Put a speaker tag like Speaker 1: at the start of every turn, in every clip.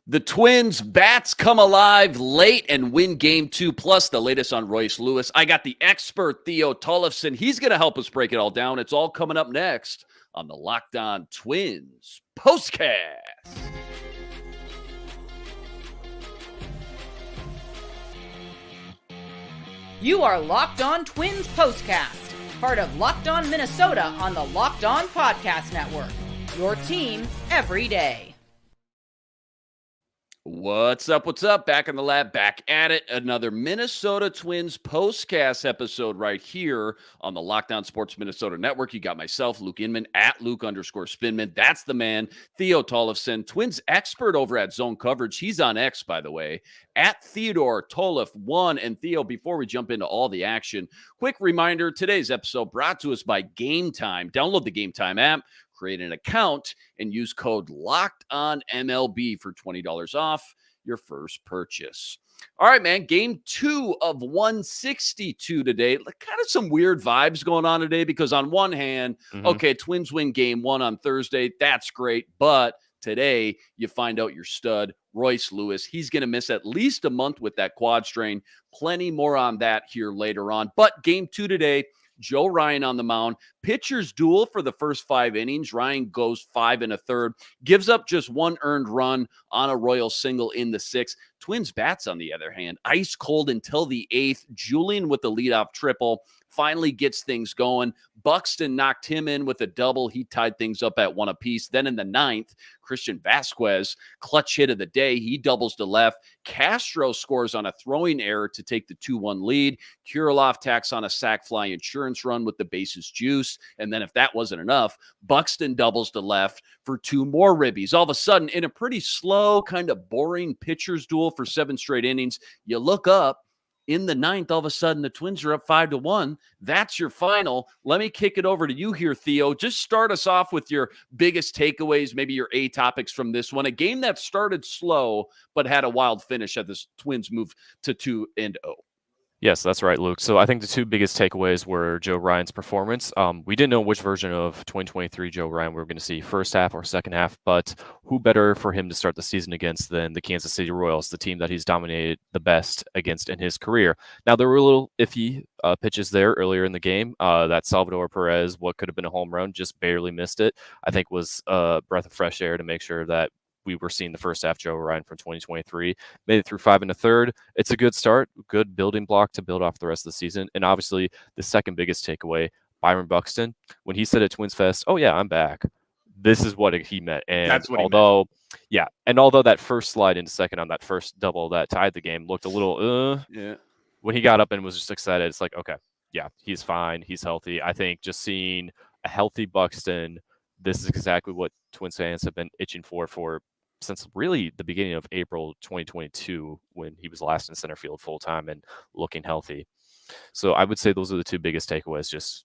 Speaker 1: The Twins bats come alive late and win game 2, plus the latest on Royce Lewis. I got the expert Theo Tollefson. He's going to help us break it all down. It's all coming up next on the Locked On Twins POSTCAST.
Speaker 2: You are Locked On Twins POSTCAST, part of Locked On Minnesota on the Locked On Podcast Network. Your team every day.
Speaker 1: What's up? What's up? Back in the lab, back at it. Another Minnesota Twins postcast episode right here on the Locked On Sports Minnesota Network. You got myself, Luke Inman, at Luke_Spinman. That's the man, Theo Tollefson, Twins expert over at Zone Coverage. He's on X, by the way, at Theodore Tollef1. And Theo, before we jump into all the action, quick reminder, today's episode brought to us by Game Time. Download the Game Time app, create an account, and use code LOCKEDONMLB for $20 off your first purchase. All right, man, game 2 of 162 today. Kind of some weird vibes going on today because on one hand, okay, Twins win game 1 on Thursday. That's great. But today you find out your stud, Royce Lewis. He's going to miss at least a month with that quad strain. Plenty more on that here later on. But game 2 today, Joe Ryan on the mound. Pitchers duel for the first 5 innings. Ryan goes 5 1/3, gives up just 1 earned run on a Royal single in the 6th. Twins bats, on the other hand, ice cold until the 8th. Julian with the leadoff triple finally gets things going. Buxton knocked him in with a double. He tied things up at 1 apiece. Then in the 9th, Christian Vasquez, clutch hit of the day. He doubles to left. Castro scores on a throwing error to take the 2-1 lead. Kirilloff tacks on a sac fly insurance run with the bases juice. And then if that wasn't enough, Buxton doubles to left for 2 more ribbies. All of a sudden, in a pretty slow, kind of boring pitcher's duel for 7 straight innings, you look up, in the 9th, all of a sudden, the Twins are up 5-1. That's your final. Let me kick it over to you here, Theo. Just start us off with your biggest takeaways, maybe your A topics from this one. A game that started slow, but had a wild finish at the Twins move to 2-0.
Speaker 3: Yes, that's right, Luke. So I think the 2 biggest takeaways were Joe Ryan's performance. We didn't know which version of 2023 Joe Ryan we were going to see, first half or second half, but who better for him to start the season against than the Kansas City Royals, the team that he's dominated the best against in his career. Now, there were a little iffy pitches there earlier in the game. That Salvador Perez, what could have been a home run, just barely missed it. I think was a breath of fresh air to make sure that we were seeing the first half Joe Ryan from 2023. Made it through 5 1/3. It's a good start, good building block to build off the rest of the season. And obviously, the second biggest takeaway, Byron Buxton, when he said at Twins Fest, "Oh yeah, I'm back," this is what he meant. And
Speaker 1: that's what
Speaker 3: although that first slide into second on that first double that tied the game looked a little when he got up and was just excited, it's like, okay, yeah, he's fine, he's healthy. I think just seeing a healthy Buxton, this is exactly what Twins fans have been itching for since really the beginning of April 2022, when he was last in center field full time and looking healthy. So I would say those are the 2 biggest takeaways. Just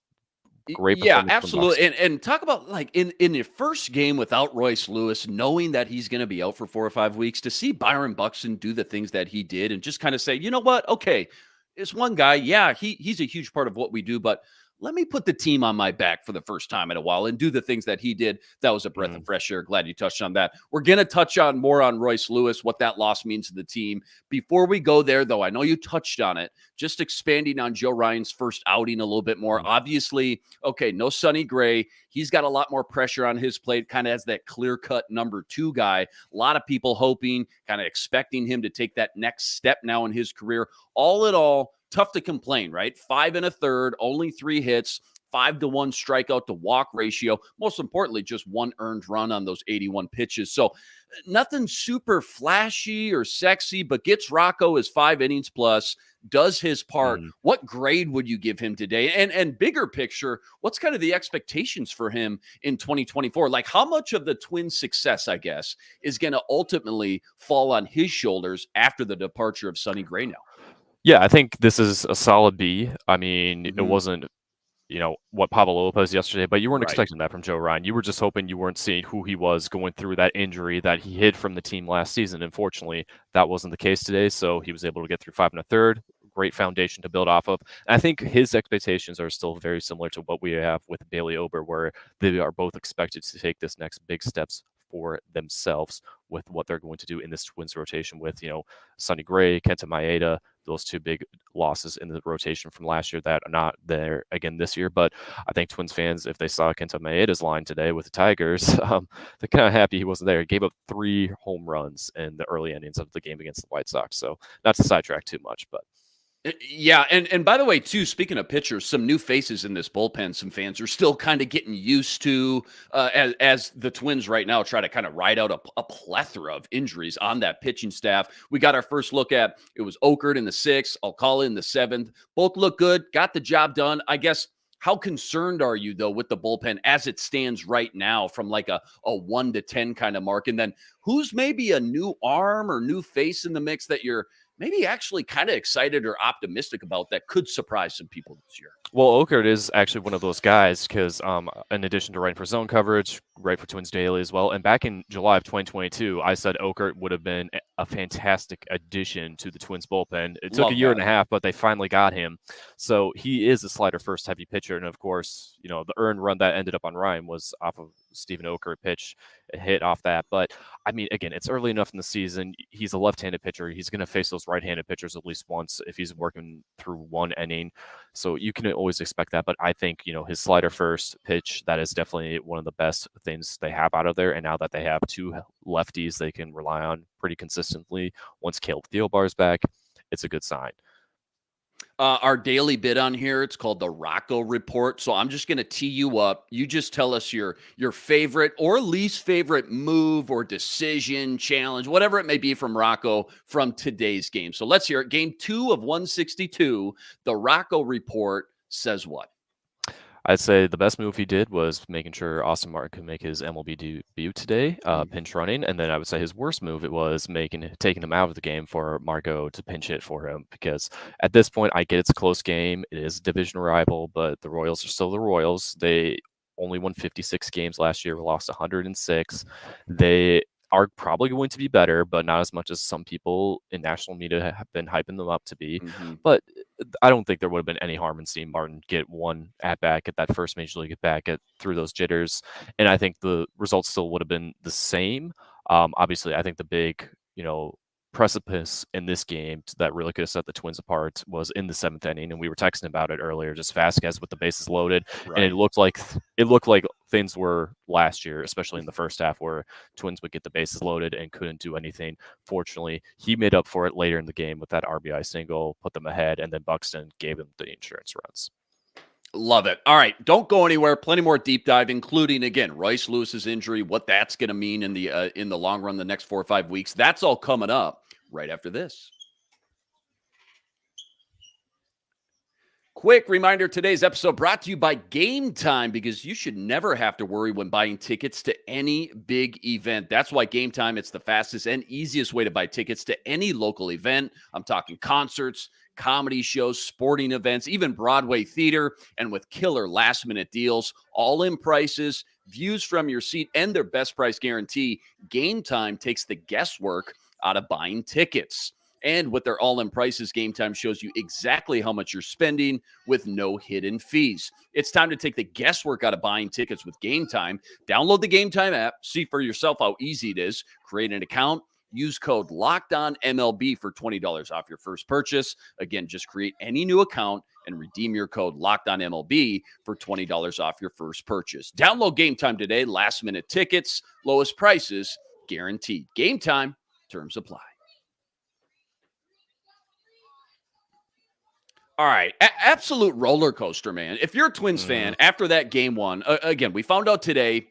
Speaker 3: great performance.
Speaker 1: Yeah, absolutely. And talk about, like, in your first game without Royce Lewis, knowing that he's going to be out for 4 or 5 weeks, to see Byron Buxton do the things that he did and just kind of say, you know what? Okay, it's one guy. Yeah, he's a huge part of what we do, but let me put the team on my back for the first time in a while and do the things that he did. That was a breath of fresh air. Glad you touched on that. We're going to touch on more on Royce Lewis, what that loss means to the team. Before we go there, though, I know you touched on it, just expanding on Joe Ryan's first outing a little bit more. Obviously, okay, no Sonny Gray. He's got a lot more pressure on his plate, kind of as that clear-cut number 2 guy. A lot of people hoping, kind of expecting him to take that next step now in his career. All in all, tough to complain, right? 5 1/3, only 3 hits, 5-1 strikeout to walk ratio. Most importantly, just 1 earned run on those 81 pitches. So nothing super flashy or sexy, but gets Rocco his 5 innings plus, does his part. What grade would you give him today? And bigger picture, what's kind of the expectations for him in 2024? Like, how much of the Twins' success, I guess, is going to ultimately fall on his shoulders after the departure of Sonny Gray now?
Speaker 3: Yeah, I think this is a solid B. I mean, it wasn't, what Pablo Lopez yesterday, but you weren't expecting that from Joe Ryan. You were just hoping you weren't seeing who he was going through that injury that he hid from the team last season. Unfortunately, that wasn't the case today, so he was able to get through 5 1/3. Great foundation to build off of. And I think his expectations are still very similar to what we have with Bailey Ober, where they are both expected to take this next big steps for themselves with what they're going to do in this Twins rotation with, Sonny Gray, Kenta Maeda, those two big losses in the rotation from last year that are not there again this year. But I think Twins fans, if they saw Kenta Maeda's line today with the Tigers, they're kind of happy he wasn't there. He gave up 3 home runs in the early innings of the game against the White Sox. So not to sidetrack too much, but
Speaker 1: yeah, and by the way, too, speaking of pitchers, some new faces in this bullpen. Some fans are still kind of getting used to as the Twins right now try to kind of ride out a plethora of injuries on that pitching staff. We got our first look at it was Okert in the 6th, Alcala in the 7th. Both look good, got the job done. I guess. How concerned are you, though, with the bullpen as it stands right now from like a 1 to 10 kind of mark? And then who's maybe a new arm or new face in the mix that you're maybe actually kind of excited or optimistic about that could surprise some people this year?
Speaker 3: Well, Okert is actually one of those guys because in addition to writing for Zone Coverage, write for Twins Daily as well. And back in July of 2022, I said Okert would have been a fantastic addition to the Twins bullpen. It took a year and a half, but they finally got him. So he is a slider first heavy pitcher. And of course, the earned run that ended up on Ryan was off of Stephen Okert pitch, a hit off that. But I mean, again, it's early enough in the season. He's a left-handed pitcher. He's going to face those right-handed pitchers at least once if he's working through one inning. So you can always expect that. But I think, his slider first pitch, that is definitely one of the best things they have out of there. And now that they have 2 lefties they can rely on pretty consistently, once Caleb Thielbar's back, it's a good sign.
Speaker 1: Our daily bit on here, it's called the Rocco Report. So I'm just going to tee you up. You just tell us your favorite or least favorite move or decision, challenge, whatever it may be from Rocco from today's game. So let's hear it. Game 2 of 162. The Rocco Report says what?
Speaker 3: I'd say the best move he did was making sure Austin Martin could make his MLB debut today, pinch running. And then I would say his worst move, it was taking him out of the game for Margot to pinch hit for him. Because at this point, I get it's a close game. It is a division rival, but the Royals are still the Royals. They only won 56 games last year, lost 106. They are probably going to be better, but not as much as some people in national media have been hyping them up to be. But I don't think there would have been any harm in seeing Martin get one at bat, get that first major league at bat, get through those jitters. And I think the results still would have been the same. Obviously, I think the big, precipice in this game that really could have set the Twins apart was in the 7th inning, and we were texting about it earlier. Just Vasquez with the bases loaded, right. And it looked like things were last year, especially in the first half, where Twins would get the bases loaded and couldn't do anything. Fortunately, he made up for it later in the game with that RBI single, put them ahead, and then Buxton gave them the insurance runs.
Speaker 1: Love it. All right, don't go anywhere. Plenty more deep dive, including, again, Royce Lewis's injury, what that's going to mean in the long run, the next 4 or 5 weeks. That's all coming up right after this. Quick reminder, today's episode brought to you by Game Time, because you should never have to worry when buying tickets to any big event. That's why Game Time, it's the fastest and easiest way to buy tickets to any local event. I'm talking concerts, comedy shows, sporting events, even Broadway theater, and with killer last-minute deals, all-in prices, views from your seat, and their best price guarantee. Game Time takes the guesswork out of buying tickets. And with their all-in prices, Game Time shows you exactly how much you're spending with no hidden fees. It's time to take the guesswork out of buying tickets with Game Time. Download the Game Time app, see for yourself how easy it is. Create an account, use code LOCKEDONMLB for $20 off your first purchase. Again, just create any new account and redeem your code LOCKEDONMLB for $20 off your first purchase. Download Game Time today. Last-minute tickets, lowest prices, guaranteed. Game Time, terms apply. All right. Absolute roller coaster, man. If you're a Twins fan, after that game 1, again, we found out today,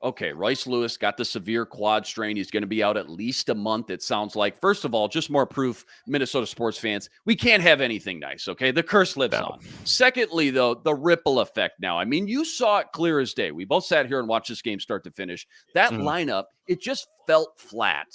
Speaker 1: okay, Royce Lewis got the severe quad strain. He's going to be out at least a month, it sounds like. First of all, just more proof, Minnesota sports fans, we can't have anything nice, okay? The curse lives on. Secondly, though, the ripple effect now. I mean, you saw it clear as day. We both sat here and watched this game start to finish. That lineup, it just felt flat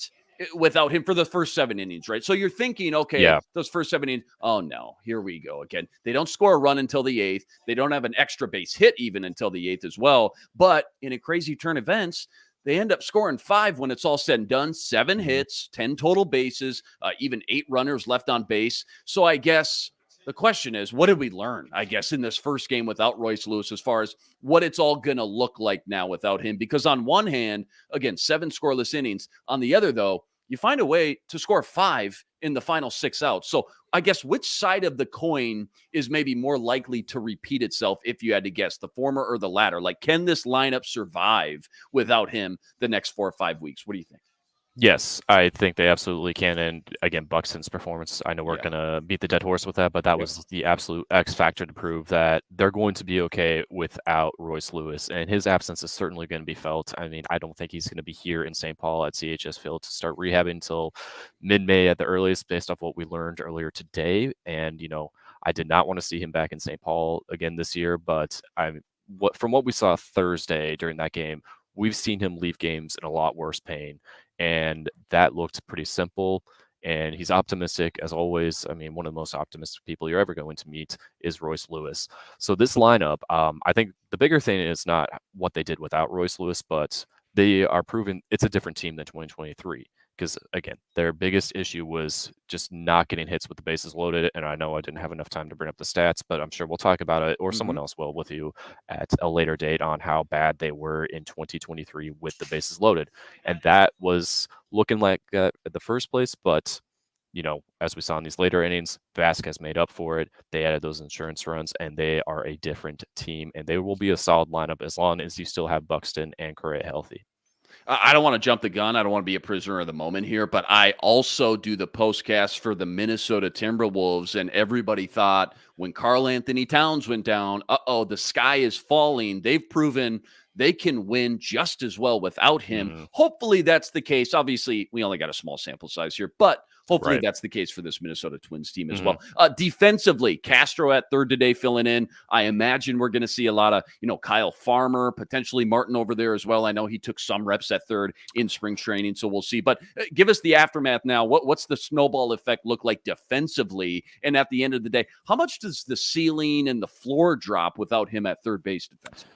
Speaker 1: without him for the first 7 innings, right? So you're thinking, okay, those first 7 innings, oh no, here we go again. They don't score a run until the 8th. They don't have an extra base hit even until the 8th as well. But in a crazy turn of events, they end up scoring 5 when it's all said and done. 7 hits, 10 total bases, even 8 runners left on base. So I guess The question is, what did we learn, I guess, in this first game without Royce Lewis as far as what it's all going to look like now without him? Because on one hand, again, 7 scoreless innings. On the other, though, you find a way to score 5 in the final 6 outs. So I guess which side of the coin is maybe more likely to repeat itself if you had to guess, the former or the latter? Like, can this lineup survive without him the next 4 or 5 weeks? What do you think?
Speaker 3: Yes, I think they absolutely can. And again, Buxton's performance, I know we're going to beat the dead horse with that, but that was the absolute X factor to prove that they're going to be okay without Royce Lewis. And his absence is certainly going to be felt. I mean, I don't think he's going to be here in St. Paul at CHS Field to start rehabbing until mid-May at the earliest, based off what we learned earlier today. And, I did not want to see him back in St. Paul again this year, but from what we saw Thursday during that game, we've seen him leave games in a lot worse pain. And that looked pretty simple. And he's optimistic, as always. I mean, one of the most optimistic people you're ever going to meet is Royce Lewis. So this lineup, I think the bigger thing is not what they did without Royce Lewis, but they are proving it's a different team than 2023. Because, again, their biggest issue was just not getting hits with the bases loaded. And I know I didn't have enough time to bring up the stats, but I'm sure we'll talk about it, or someone else will with you at a later date on how bad they were in 2023 with the bases loaded. And that was looking like at the first place. But, as we saw in these later innings, Vasquez made up for it. They added those insurance runs, and they are a different team. And they will be a solid lineup as long as you still have Buxton and Correa healthy.
Speaker 1: I don't want to jump the gun. I don't want to be a prisoner of the moment here, but I also do the postcast for the Minnesota Timberwolves, and everybody thought when Karl Anthony Towns went down, the sky is falling. They've proven they can win just as well without him. Hopefully that's the case. Obviously, we only got a small sample size here, but hopefully that's the case for this Minnesota Twins team as well. Defensively, Castro at third today filling in. I imagine we're going to see a lot of, Kyle Farmer, potentially Martin over there as well. I know he took some reps at third in spring training, so we'll see. But give us the aftermath now. What's the snowball effect look like defensively? And at the end of the day, how much does the ceiling and the floor drop without him at third base defensively?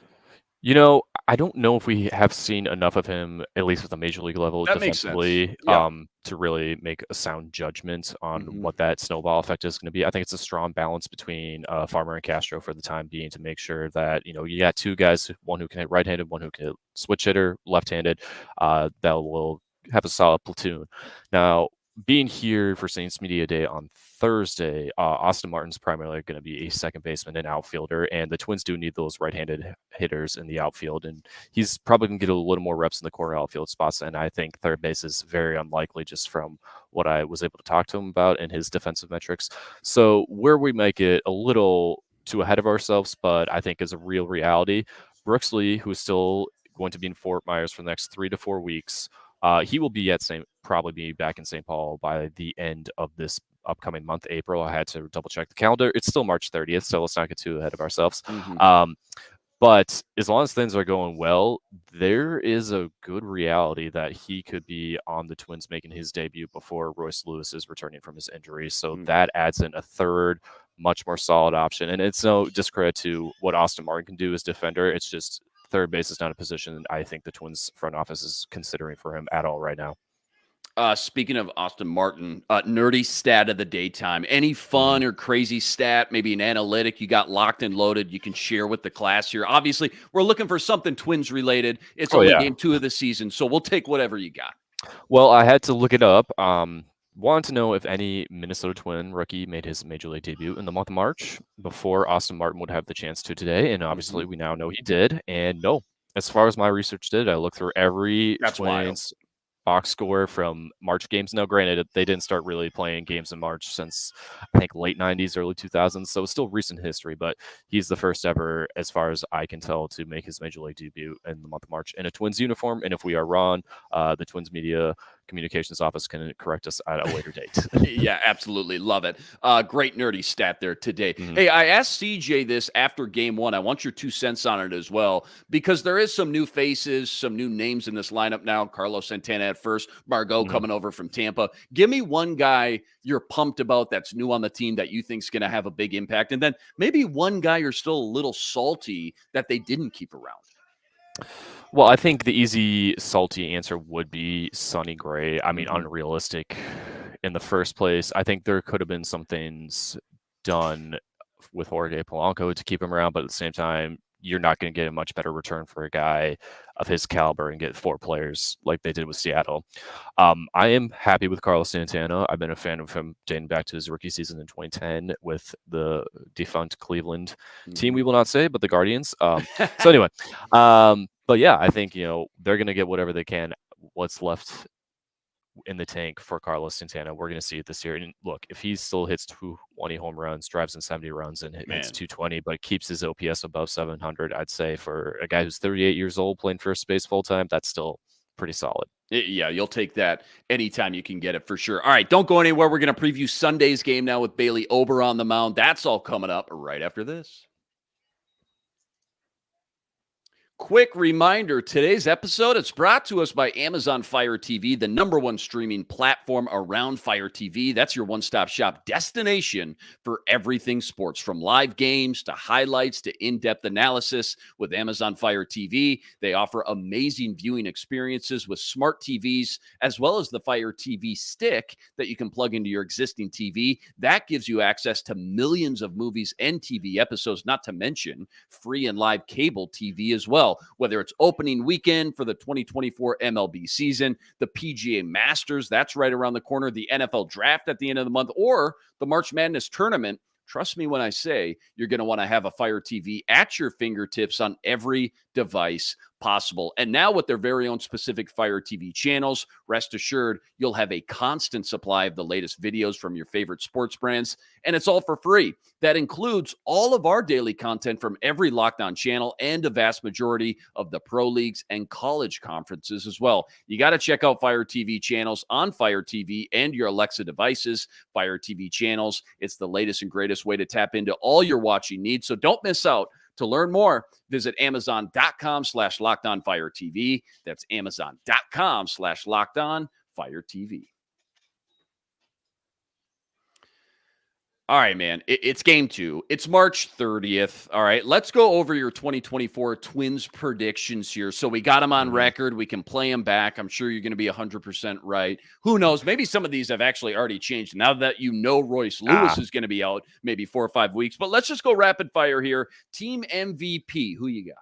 Speaker 3: I don't know if we have seen enough of him, at least at the major league level, defensively, to really make a sound judgment on what that snowball effect is going to be. I think it's a strong balance between Farmer and Castro for the time being to make sure that, you got two guys, one who can hit right-handed, one who can hit switch hitter, left-handed, that will have a solid platoon. Now, being here for Saints Media Day on Thursday, Austin Martin's primarily going to be a second baseman and outfielder, and the Twins do need those right-handed hitters in the outfield, and he's probably going to get a little more reps in the core outfield spots, and I think third base is very unlikely just from what I was able to talk to him about and his defensive metrics. So where we might get a little too ahead of ourselves, but I think is a real reality, Brooks Lee, who is still going to be in Fort Myers for the next 3 to 4 weeks, he will be probably be back in St. Paul by the end of this upcoming month, April. I had to double check the calendar. It's still March 30th, so let's not get too ahead of ourselves. But as long as things are going well, there is a good reality that he could be on the Twins making his debut before Royce Lewis is returning from his injury. So that adds in a third, much more solid option. And it's no discredit to what Austin Martin can do as defender. It's just third base is not a position I think the Twins front office is considering for him at all right now.
Speaker 1: Speaking of Austin Martin, nerdy stat of the daytime. Any fun or crazy stat, maybe an analytic you got locked and loaded you can share with the class here? Obviously, we're looking for something Twins related. It's only game 2 of the season, so we'll take whatever you got.
Speaker 3: Well, I had to look it up. Wanted to know if any Minnesota Twin rookie made his major league debut in the month of March before Austin Martin would have the chance to today. And obviously we now know he did. And no, as far as my research did, I looked through every Twins box score from March games. Now, granted, they didn't start really playing games in March since I think late 90s, early 2000s. So it's still recent history, but he's the first ever, as far as I can tell, to make his major league debut in the month of March in a Twins uniform. And if we are wrong, the Twins media communications office can correct us at a later date.
Speaker 1: Yeah, absolutely. Love it. Great nerdy stat there today. Hey, I asked CJ this after game 1. I want your 2 cents on it as well, because there is some new faces, some new names in this lineup now. Carlos Santana at first, Margot coming over from Tampa. Give me one guy you're pumped about that's new on the team that you think is going to have a big impact. And then maybe one guy you're still a little salty that they didn't keep around.
Speaker 3: Well, I think the easy, salty answer would be Sonny Gray. I mean, unrealistic in the first place. I think there could have been some things done with Jorge Polanco to keep him around, but at the same time, you're not going to get a much better return for a guy of his caliber and get 4 players like they did with Seattle. I am happy with Carlos Santana. I've been a fan of him dating back to his rookie season in 2010 with the defunct Cleveland team. We will not say, but the Guardians. So anyway, but yeah, I think they're going to get whatever they can. What's left in the tank for Carlos Santana, we're going to see it this year. And look, if he still hits 220 home runs, drives in 70 runs, and hits 220, but keeps his OPS above 700, I'd say for a guy who's 38 years old playing first base full time, that's still pretty solid.
Speaker 1: Yeah, you'll take that anytime you can get it for sure. All right, don't go anywhere. We're going to preview Sunday's game now with Bailey Ober on the mound. That's all coming up right after this. Quick reminder, today's episode is brought to us by Amazon Fire TV, the #1 streaming platform around Fire TV. That's your one-stop shop destination for everything sports, from live games to highlights to in-depth analysis. With Amazon Fire TV, they offer amazing viewing experiences with smart TVs, as well as the Fire TV stick that you can plug into your existing TV. That gives you access to millions of movies and TV episodes, not to mention free and live cable TV as well. Whether it's opening weekend for the 2024 MLB season, the PGA Masters, that's right around the corner, the NFL Draft at the end of the month, or the March Madness Tournament, trust me when I say you're going to want to have a Fire TV at your fingertips on every device possible. And now with their very own specific Fire TV channels, rest assured you'll have a constant supply of the latest videos from your favorite sports brands, and it's all for free. That includes all of our daily content from every Locked On channel and a vast majority of the pro leagues and college conferences as well. You got to check out Fire TV channels on Fire TV and your Alexa devices. Fire TV channels, it's the latest and greatest way to tap into all your watching needs, so don't miss out. To learn more, visit Amazon.com/LockedOnFireTV. That's Amazon.com/LockedOnFireTV. All right, man. It's game 2. It's March 30th. All right, let's go over your 2024 Twins predictions here. So we got them on record. We can play them back. I'm sure you're going to be 100% right. Who knows? Maybe some of these have actually already changed now that Royce Lewis is going to be out maybe 4 or 5 weeks. But let's just go rapid fire here. Team MVP, who you got?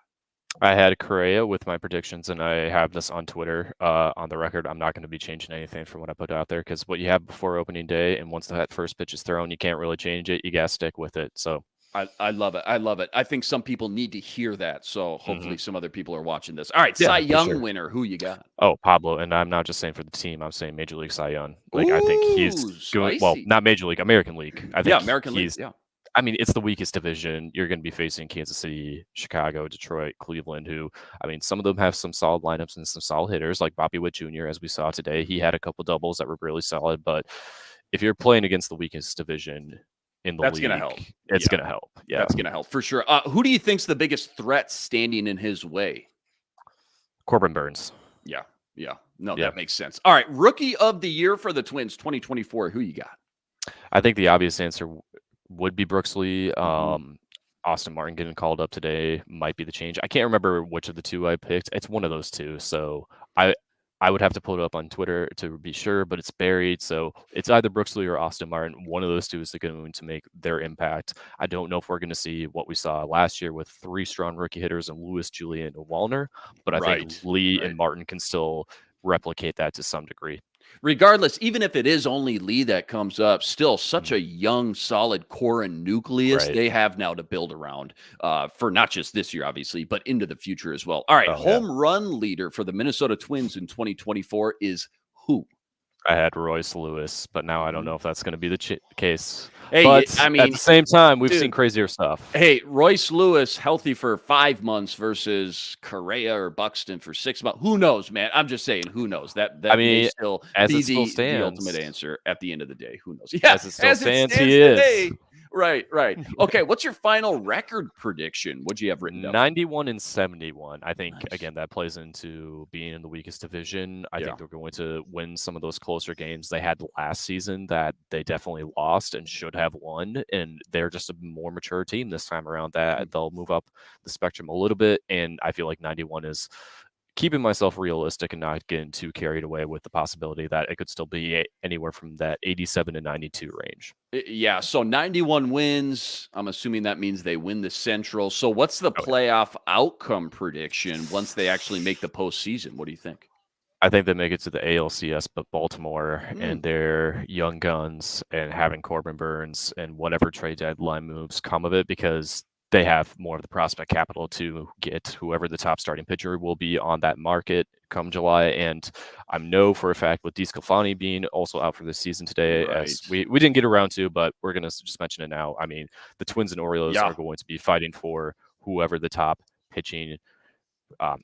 Speaker 3: I had Correa with my predictions, and I have this on Twitter on the record. I'm not going to be changing anything from what I put out there, because what you have before opening day, and once that first pitch is thrown, you can't really change it. You got to stick with it. So
Speaker 1: I love it. I love it. I think some people need to hear that. So hopefully some other people are watching this. All right, Cy Young winner, who you got?
Speaker 3: Oh, Pablo. And I'm not just saying for the team. I'm saying Major League Cy Young. Like,
Speaker 1: Ooh,
Speaker 3: I think he's going, well, not Major League, American League. I think
Speaker 1: American League. Yeah.
Speaker 3: I mean, it's the weakest division. You're going to be facing Kansas City, Chicago, Detroit, Cleveland, who, I mean, some of them have some solid lineups and some solid hitters, like Bobby Witt Jr., as we saw today. He had a couple doubles that were really solid. But if you're playing against the weakest division in the league,
Speaker 1: going to help.
Speaker 3: It's going to help. Yeah,
Speaker 1: that's going to help for sure. Who do you think's the biggest threat standing in his way?
Speaker 3: Corbin Burns.
Speaker 1: Yeah. No, that makes sense. All right, Rookie of the Year for the Twins 2024. Who you got?
Speaker 3: I think the obvious answer would be Brooks Lee. Austin Martin getting called up today might be the change. I can't remember which of the two I picked. It's one of those two. So I would have to pull it up on Twitter to be sure, but it's buried. So it's either Brooks Lee or Austin Martin. One of those two is going to make their impact. I don't know if we're going to see what we saw last year with 3 strong rookie hitters and Lewis, Julian, and Wallner, but I think Lee and Martin can still replicate that to some degree.
Speaker 1: Regardless, even if it is only Lee that comes up, still such a young, solid core and nucleus they have now to build around for not just this year, obviously, but into the future as well. All right, home run leader for the Minnesota Twins in 2024 is who?
Speaker 3: I had Royce Lewis, but now I don't know if that's going to be the case.
Speaker 1: Hey,
Speaker 3: but
Speaker 1: I mean,
Speaker 3: at the same time, we've seen crazier stuff.
Speaker 1: Hey, Royce Lewis healthy for 5 months versus Correa or Buxton for 6 months. Who knows, man? I'm just saying, who knows? That may still be the ultimate answer at the end of the day. Who knows? Yeah,
Speaker 3: as it still stands, he is.
Speaker 1: Today. Right. Okay, what's your final record prediction? What'd you have written down?
Speaker 3: 91 and 71. I think, again, that plays into being in the weakest division. I think they're going to win some of those closer games they had last season that they definitely lost and should have won. And they're just a more mature team this time around that they'll move up the spectrum a little bit. And I feel like 91 is keeping myself realistic and not getting too carried away with the possibility that it could still be anywhere from that 87 to 92 range.
Speaker 1: Yeah, so 91 wins. I'm assuming that means they win the Central. So what's the
Speaker 3: Oh,
Speaker 1: playoff outcome prediction once they actually make the postseason? What do you think?
Speaker 3: I think they make it to the ALCS, but Baltimore and
Speaker 1: Mm,
Speaker 3: their young guns and having Corbin Burns and whatever trade deadline moves come of it, because they have more of the prospect capital to get whoever the top starting pitcher will be on that market come July. And I know for a fact with DeSclafani being also out for this season today, as
Speaker 1: right.
Speaker 3: we didn't get around to, but we're going to just mention it now. I mean, the Twins and Orioles
Speaker 1: Yeah.
Speaker 3: are going to be fighting for whoever the top pitching um,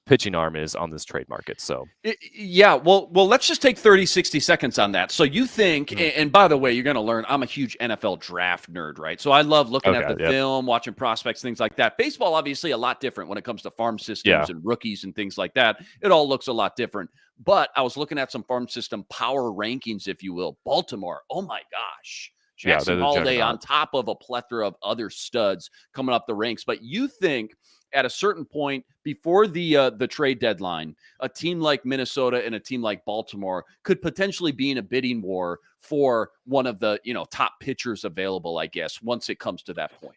Speaker 3: pitching arm is on this trade market. So
Speaker 1: Yeah, well, let's just take 30, 60 seconds on that. So you think,
Speaker 3: Mhm.
Speaker 1: and by the way, you're going to learn, I'm a huge NFL draft nerd, right? So I love looking at
Speaker 3: Okay,
Speaker 1: the
Speaker 3: yep.
Speaker 1: film, watching prospects, things like that. Baseball, obviously, a lot different when it comes to farm systems
Speaker 3: Yeah.
Speaker 1: and rookies and things like that. It all looks a lot different. But I was looking at some farm system power rankings, if you will. Baltimore, oh my gosh.
Speaker 3: Yeah,
Speaker 1: Jackson
Speaker 3: they're the
Speaker 1: Holiday on
Speaker 3: juggernaut.
Speaker 1: top of a plethora of other studs coming up the ranks. But you think at a certain point before the trade deadline, a team like Minnesota and a team like Baltimore could potentially be in a bidding war for one of the, top pitchers available, I guess, once it comes to that point.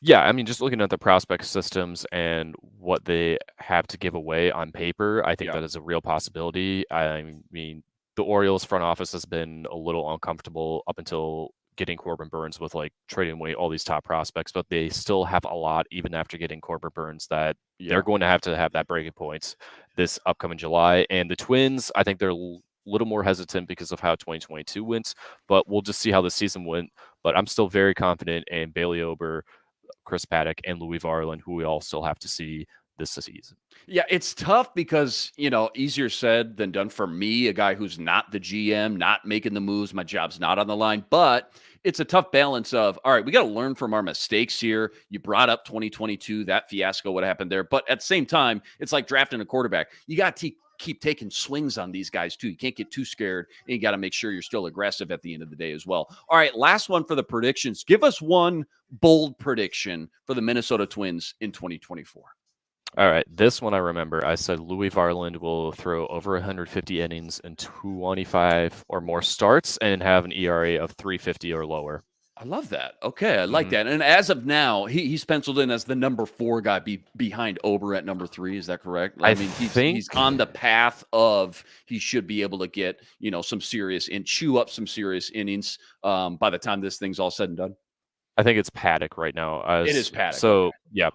Speaker 3: Yeah, I mean, just looking at the prospect systems and what they have to give away on paper, I think
Speaker 1: Yeah.
Speaker 3: that is a real possibility. I mean, the Orioles front office has been a little uncomfortable up until getting Corbin Burns with like trading away all these top prospects, but they still have a lot even after getting Corbin Burns that they're
Speaker 1: Yeah.
Speaker 3: going to have that breaking point this upcoming July. And the Twins, I think they're a little more hesitant because of how 2022 went, but we'll just see how the season went. But I'm still very confident in Bailey Ober, Chris Paddock, and Louis Varland, who we all still have to see this season.
Speaker 1: Yeah, it's tough because, easier said than done for me, a guy who's not the GM, not making the moves. My job's not on the line, but it's a tough balance of, all right, we got to learn from our mistakes here. You brought up 2022, that fiasco, what happened there. But at the same time, it's like drafting a quarterback. You got to keep taking swings on these guys too. You can't get too scared, and you got to make sure you're still aggressive at the end of the day as well. All right, last one for the predictions. Give us one bold prediction for the Minnesota Twins in 2024.
Speaker 3: All right, this one I remember. I said Louis Varland will throw over 150 innings and 25 or more starts and have an ERA of 350 or lower.
Speaker 1: I love that. Okay, I like
Speaker 3: Mhm.
Speaker 1: that. And as of now, he's penciled in as the number 4 guy behind Ober at number 3. Is that correct? I
Speaker 3: I
Speaker 1: mean,
Speaker 3: think
Speaker 1: he's on the path of he should be able to get some serious and chew up some serious innings by the time this thing's all said and done.
Speaker 3: it's Paddock right now.
Speaker 1: It is Paddock.
Speaker 3: So
Speaker 1: Okay,
Speaker 3: yeah,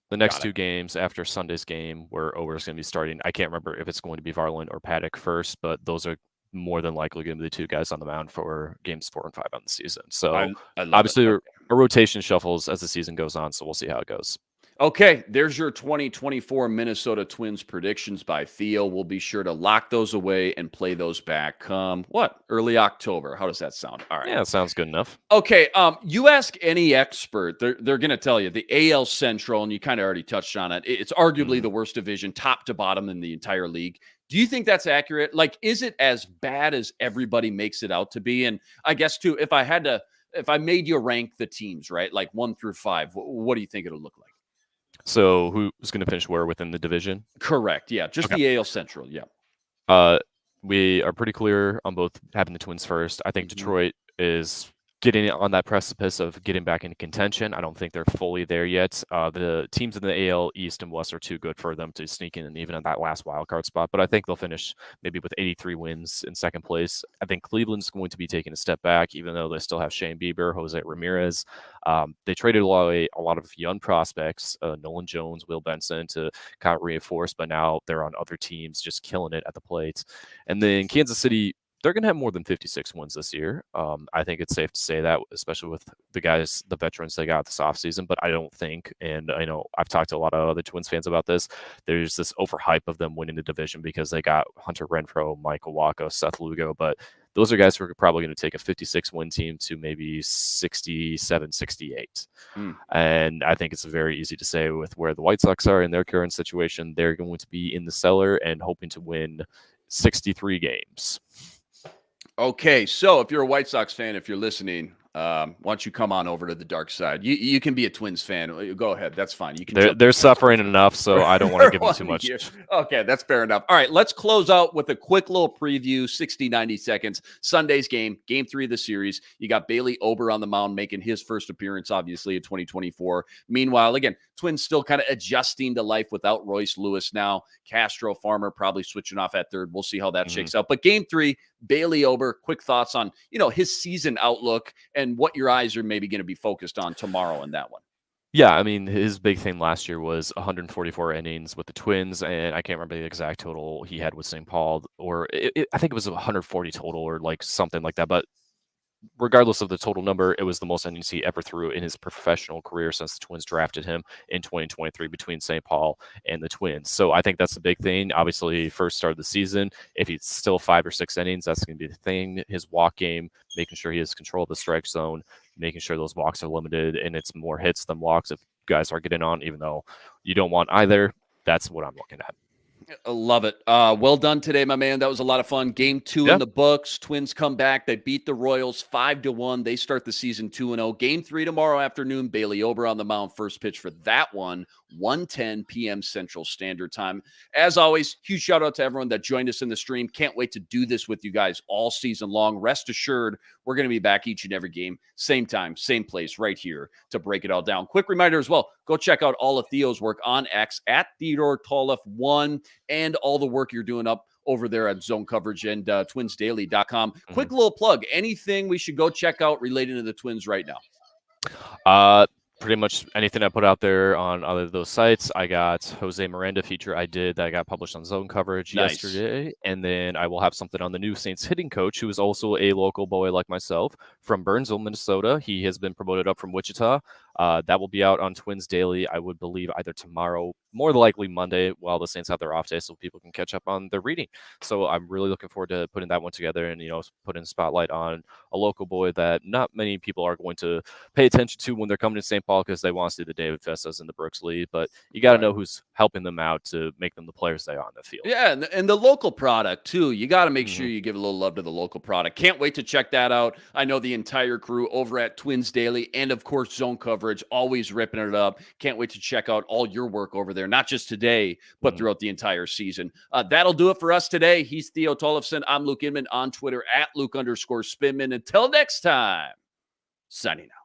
Speaker 3: the next
Speaker 1: got it.
Speaker 3: two games after Sunday's game where Ober is going to be starting. I can't remember if it's going to be Varland or Paddock first, but those are more than likely going to be the two guys on the mound for games 4 and 5 on the season. So
Speaker 1: I love it.
Speaker 3: obviously,
Speaker 1: Okay.
Speaker 3: a rotation shuffles as the season goes on. So we'll see how it goes.
Speaker 1: Okay, there's your 2024 Minnesota Twins predictions by Theo. We'll be sure to lock those away and play those back come early October. How does that sound? All right.
Speaker 3: Yeah, sounds good enough.
Speaker 1: Okay, you ask any expert, they're going to tell you the AL Central, and you kind of already touched on it. It's arguably
Speaker 3: Mhm.
Speaker 1: the worst division, top to bottom in the entire league. Do you think that's accurate? Like, is it as bad as everybody makes it out to be? And I guess too, if I made you rank the teams, right, like 1 through 5, what do you think it'll look like?
Speaker 3: So who's going to finish where within the division?
Speaker 1: Correct. Yeah, just
Speaker 3: Okay.
Speaker 1: the AL Central. Yeah.
Speaker 3: We are pretty clear on both having the Twins first. I think
Speaker 1: Mhm.
Speaker 3: Detroit is getting on that precipice of getting back into contention. I don't think they're fully there yet. The teams in the AL East and West are too good for them to sneak in even at that last wild card spot. But I think they'll finish maybe with 83 wins in second place. I think Cleveland's going to be taking a step back, even though they still have Shane Bieber, Jose Ramirez. They traded away a lot of young prospects, Nolan Jones, Will Benson, to kind of reinforce, but now they're on other teams just killing it at the plate. And then Kansas City, they're going to have more than 56 wins this year. I think it's safe to say that, especially with the veterans they got this offseason. But I don't think, and I know I've talked to a lot of other Twins fans about this, there's this overhype of them winning the division because they got Hunter Renfroe, Michael Wacha, Seth Lugo. But those are guys who are probably going to take a 56-win team to maybe 67, 68.
Speaker 1: Mm.
Speaker 3: And I think it's very easy to say with where the White Sox are in their current situation, they're going to be in the cellar and hoping to win 63 games.
Speaker 1: Okay, so if you're a White Sox fan, if you're listening, Why don't you come on over to the dark side? You can be a Twins fan. Go ahead. That's fine. You can.
Speaker 3: They're suffering enough, so I don't want to give them too much.
Speaker 1: Okay, that's fair enough. All right, let's close out with a quick little preview, 60, 90 seconds. Sunday's game 3 of the series. You got Bailey Ober on the mound making his first appearance, obviously, in 2024. Meanwhile, again, Twins still kind of adjusting to life without Royce Lewis now. Castro, Farmer probably switching off at third. We'll see how that shakes out. But game 3, Bailey Ober, quick thoughts on, his season outlook and what your eyes are maybe going to be focused on tomorrow in that one.
Speaker 3: Yeah, I mean, his big thing last year was 144 innings with the Twins, and I can't remember the exact total he had with St. Paul, or I think it was 140 total or like something like that. But regardless of the total number, it was the most innings he ever threw in his professional career since the Twins drafted him in 2023 between St. Paul and the Twins. So I think that's the big thing. Obviously, first start of the season, if he's still 5 or 6 innings, that's going to be the thing. His walk game, making sure he has control of the strike zone, making sure those walks are limited, and it's more hits than walks if guys are getting on, even though you don't want either. That's what I'm looking at.
Speaker 1: I love it. Well done today, my man. That was a lot of fun. Game 2 in the books. Twins come back. They beat the Royals 5-1. They start the season 2-0. Game 3 tomorrow afternoon. Bailey Ober on the mound. First pitch for that one, 1:10 p.m. Central Standard Time. As always, huge shout out to everyone that joined us in the stream. Can't wait to do this with you guys all season long. Rest assured, we're going to be back each and every game, same time, same place, right here to break it all down. Quick reminder as well, go check out all of Theo's work on X at Theodore Tollef1 and all the work you're doing up over there at Zone Coverage and twinsdaily.com. Quick little plug. Anything we should go check out related to the Twins right now?
Speaker 3: Pretty much anything I put out there on other of those sites. I got Jose Miranda feature that got published on Zone Coverage yesterday. And then I will have something on the new Saints hitting coach, who is also a local boy like myself from Burnsville, Minnesota. He has been promoted up from Wichita. That will be out on Twins Daily, I would believe, either tomorrow, more likely Monday, while the Saints have their off day, so people can catch up on their reading. So I'm really looking forward to putting that one together and, putting a spotlight on a local boy that not many people are going to pay attention to when they're coming to St. Paul because they want to see the David Festas and the Brooks Lee. But you got to know who's helping them out to make them the players they are on the field.
Speaker 1: Yeah, and the local product, too. You got to make sure you give a little love to the local product. Can't wait to check that out. I know the entire crew over at Twins Daily and, of course, Zone Coverage, always ripping it up. Can't wait to check out all your work over there, not just today, but throughout the entire season. That'll do it for us today. He's Theo Tollefson. I'm Luke Inman on Twitter at Luke_Spinman. Until next time, signing out.